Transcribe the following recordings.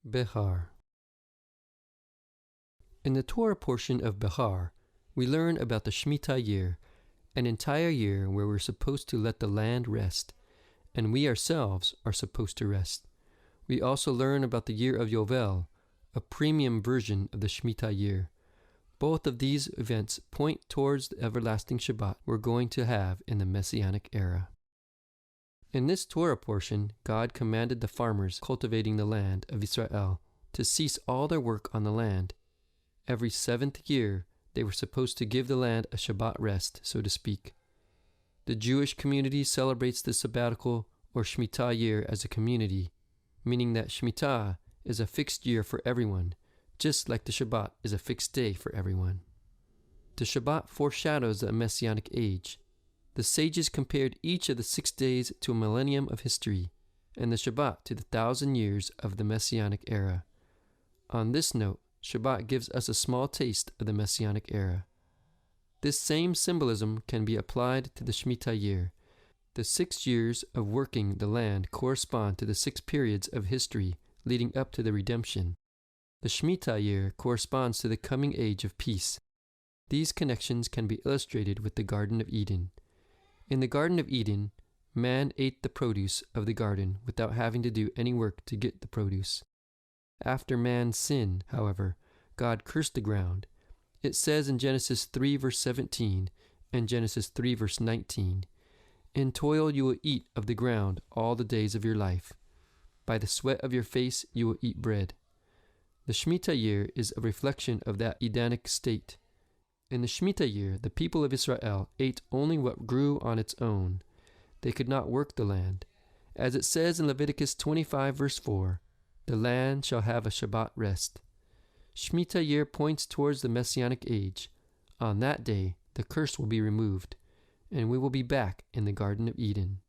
Behar. In the Torah portion of Behar, we learn about the Shmita year, an entire year where we're supposed to let the land rest, and we ourselves are supposed to rest. We also learn about the year of Yovel, a premium version of the Shmita year. Both of these events point towards the everlasting Shabbat we're going to have in the Messianic Era. In this Torah portion, God commanded the farmers cultivating the land of Israel to cease all their work on the land. Every 7th year, they were supposed to give the land a Shabbat rest, so to speak. The Jewish community celebrates the sabbatical or Shmita year as a community, meaning that Shmita is a fixed year for everyone, just like the Shabbat is a fixed day for everyone. The Shabbat foreshadows the Messianic age. The sages compared each of the 6 days to a millennium of history, and the Shabbat to the 1,000 years of the Messianic Era. On this note, Shabbat gives us a small taste of the Messianic Era. This same symbolism can be applied to the Shmita year. The 6 years of working the land correspond to the 6 periods of history leading up to the redemption. The Shmita year corresponds to the coming age of peace. These connections can be illustrated with the Garden of Eden. In the Garden of Eden, man ate the produce of the garden without having to do any work to get the produce. After man's sin, however, God cursed the ground. It says in Genesis 3 verse 17 and Genesis 3 verse 19, "In toil you will eat of the ground all the days of your life. By the sweat of your face you will eat bread." The Shmita year is a reflection of that Edenic state. In the Shmita year, the people of Israel ate only what grew on its own. They could not work the land. As it says in Leviticus 25 verse 4, "The land shall have a Shabbat rest." Shmita year points towards the Messianic age. On that day, the curse will be removed, and we will be back in the Garden of Eden.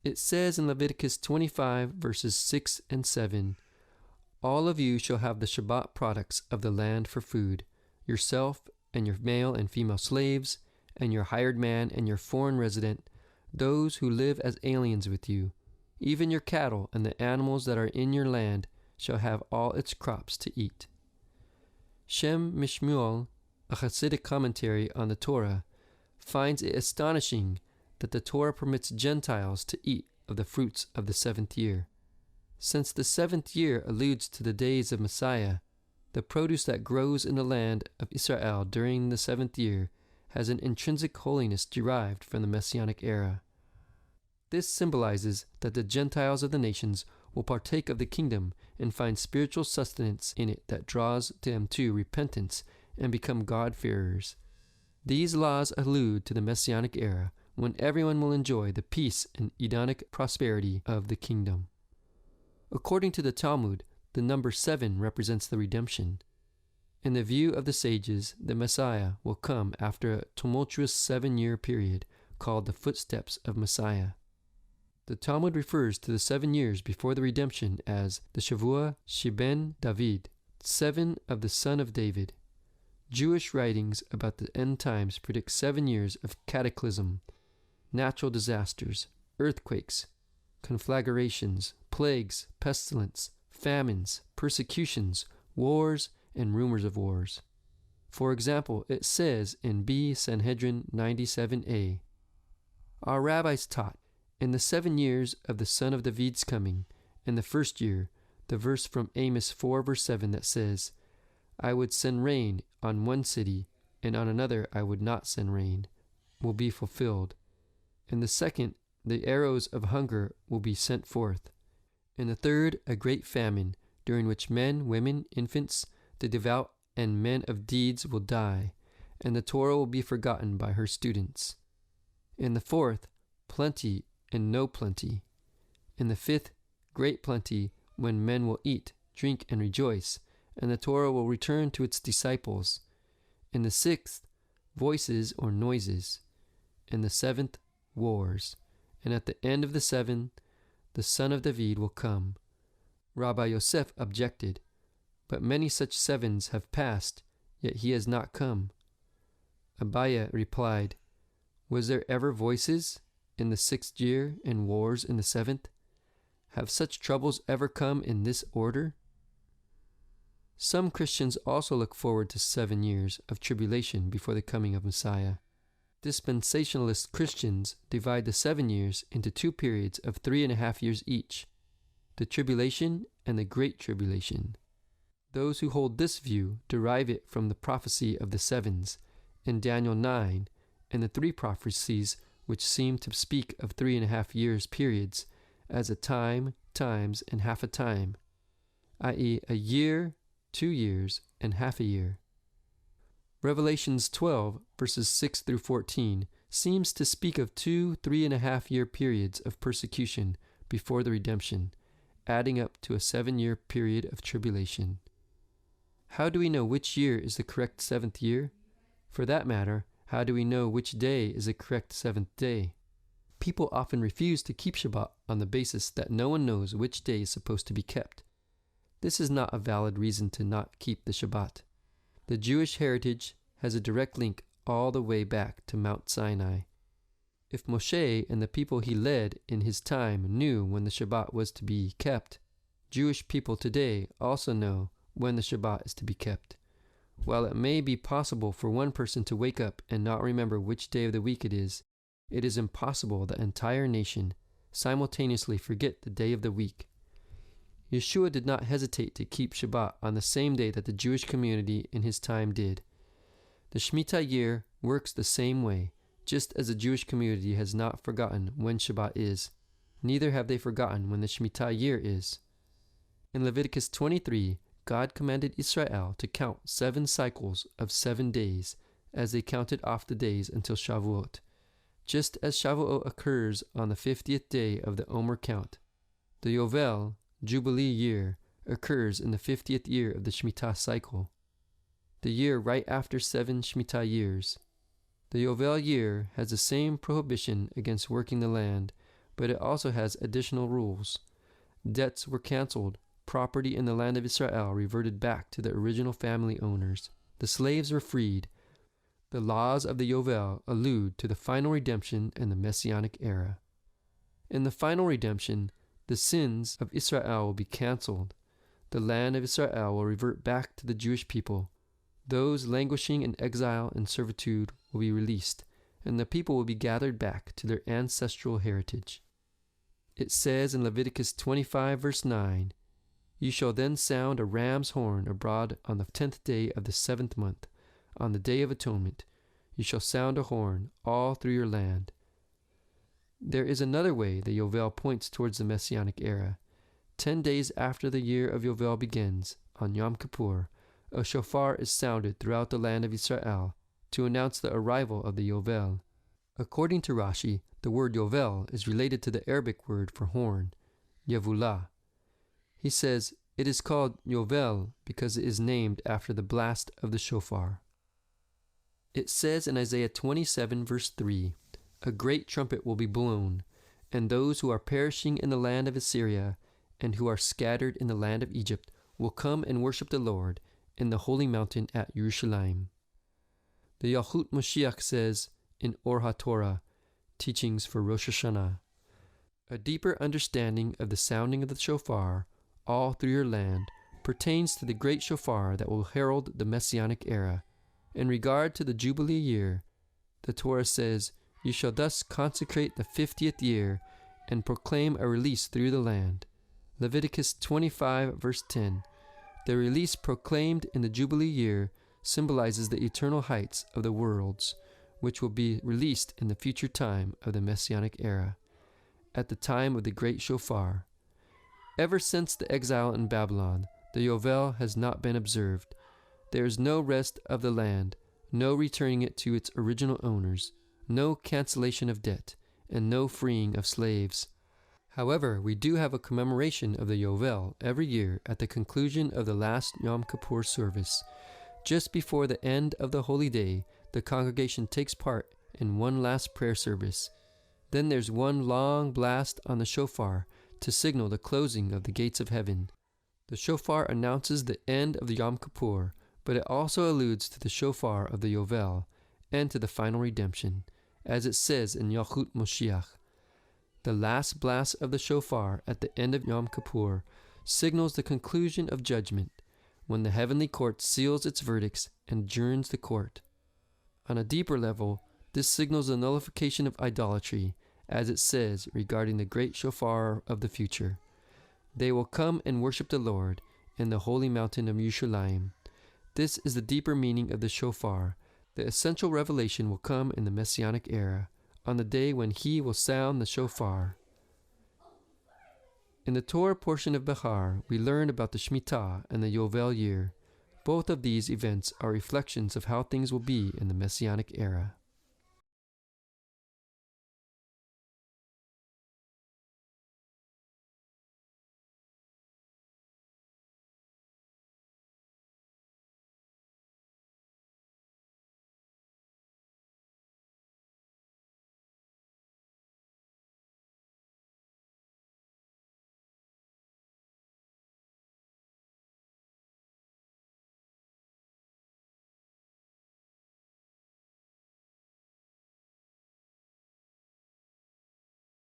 It says in Leviticus 25 verses 6 and 7, "All of you shall have the Shabbat products of the land for food, yourself and your male and female slaves, and your hired man and your foreign resident, those who live as aliens with you. Even your cattle and the animals that are in your land shall have all its crops to eat." Shem Mishmuel, a Hasidic commentary on the Torah, finds it astonishing that the Torah permits Gentiles to eat of the fruits of the 7th year. Since the 7th year alludes to the days of Messiah, the produce that grows in the land of Israel during the 7th year has an intrinsic holiness derived from the Messianic Era. This symbolizes that the Gentiles of the nations will partake of the kingdom and find spiritual sustenance in it that draws them to repentance and become God-fearers. These laws allude to the Messianic Era, when everyone will enjoy the peace and Edenic prosperity of the kingdom. According to the Talmud, the number 7 represents the redemption. In the view of the sages, the Messiah will come after a tumultuous 7-year period called the footsteps of Messiah. The Talmud refers to the 7 years before the redemption as the Shavua Sheben David, 7 of the son of David. Jewish writings about the end times predict 7 years of cataclysm, natural disasters, earthquakes, conflagrations, plagues, pestilence, famines, persecutions, wars, and rumors of wars. For example, it says in B. Sanhedrin 97a, "Our rabbis taught, in the 7 years of the son of David's coming, in the 1st year, the verse from Amos 4 verse 7 that says, 'I would send rain on one city, and on another I would not send rain,' will be fulfilled. In the 2nd, the arrows of hunger will be sent forth. In the 3rd, a great famine, during which men, women, infants, the devout, and men of deeds will die, and the Torah will be forgotten by her students. In the 4th, plenty and no plenty. In the 5th, great plenty, when men will eat, drink, and rejoice, and the Torah will return to its disciples. In the 6th, voices or noises. In the 7th, wars. And at the end of the 7, the son of David will come." Rabbi Yosef objected, "But many such 7s have passed, yet he has not come." Abaye replied, "Was there ever voices in the 6th year and wars in the 7th? Have such troubles ever come in this order?" Some Christians also look forward to 7 years of tribulation before the coming of Messiah. Dispensationalist Christians divide the 7 years into 2 periods of 3.5 years each, the tribulation and the Great Tribulation. Those who hold this view derive it from the prophecy of the sevens in Daniel 9 and the 3 prophecies which seem to speak of 3.5 years periods as a time, times, and half a time, i.e. a year, 2 years, and half a year. Revelations 12, verses 6 through 14, seems to speak of 2 3.5-year periods of persecution before the redemption, adding up to a 7-year period of tribulation. How do we know which year is the correct 7th year? For that matter, how do we know which day is the correct 7th day? People often refuse to keep Shabbat on the basis that no one knows which day is supposed to be kept. This is not a valid reason to not keep the Shabbat. The Jewish heritage has a direct link all the way back to Mount Sinai. If Moshe and the people he led in his time knew when the Shabbat was to be kept, Jewish people today also know when the Shabbat is to be kept. While it may be possible for one person to wake up and not remember which day of the week it is impossible the entire nation simultaneously forget the day of the week. Yeshua did not hesitate to keep Shabbat on the same day that the Jewish community in his time did. The Shmita year works the same way, just as the Jewish community has not forgotten when Shabbat is. Neither have they forgotten when the Shmita year is. In Leviticus 23, God commanded Israel to count 7 cycles of 7 days as they counted off the days until Shavuot, just as Shavuot occurs on the 50th day of the Omer count. The Yovel, Jubilee year, occurs in the 50th year of the Shmita cycle, the year right after 7 Shmita years. The Yovel year has the same prohibition against working the land, but it also has additional rules. Debts were canceled, property in the land of Israel reverted back to the original family owners, the slaves were freed. The laws of the Yovel allude to the final redemption and the Messianic Era. In the final redemption, the sins of Israel will be canceled. The land of Israel will revert back to the Jewish people. Those languishing in exile and servitude will be released, and the people will be gathered back to their ancestral heritage. It says in Leviticus 25, verse 9, "You shall then sound a ram's horn abroad on the 10th day of the 7th month. On the day of atonement, you shall sound a horn all through your land." There is another way the Yovel points towards the Messianic Era. 10 days after the year of Yovel begins, on Yom Kippur, a shofar is sounded throughout the land of Israel to announce the arrival of the Yovel. According to Rashi, the word Yovel is related to the Arabic word for horn, Yevullah. He says it is called Yovel because it is named after the blast of the shofar. It says in Isaiah 27, verse 3, "A great trumpet will be blown, and those who are perishing in the land of Assyria and who are scattered in the land of Egypt will come and worship the Lord in the holy mountain at Jerusalem." The Yahut Mashiach says in Or HaTorah, Teachings for Rosh Hashanah, "A deeper understanding of the sounding of the shofar all through your land pertains to the great shofar that will herald the Messianic Era. In regard to the Jubilee year, the Torah says, 'You shall thus consecrate the 50th year and proclaim a release through the land.' Leviticus 25, verse 10. The release proclaimed in the Jubilee year symbolizes the eternal heights of the worlds, which will be released in the future time of the Messianic Era, at the time of the great shofar. Ever since the exile in Babylon, the Yovel has not been observed. There is no rest of the land, no returning it to its original owners, no cancellation of debt, and no freeing of slaves. However, we do have a commemoration of the Yovel every year at the conclusion of the last Yom Kippur service. Just before the end of the holy day, the congregation takes part in one last prayer service. Then there's one long blast on the shofar to signal the closing of the gates of heaven. The shofar announces the end of the Yom Kippur, but it also alludes to the shofar of the Yovel and to the final redemption, as it says in Yahut Moshiach. The last blast of the shofar at the end of Yom Kippur signals the conclusion of judgment, when the heavenly court seals its verdicts and adjourns the court. On a deeper level, this signals the nullification of idolatry, as it says regarding the great shofar of the future. They will come and worship the Lord in the holy mountain of Yerushalayim. This is the deeper meaning of the shofar. The essential revelation will come in the Messianic era, on the day when he will sound the shofar. In the Torah portion of Behar, we learn about the Shmita and the Yovel year. Both of these events are reflections of how things will be in the Messianic era.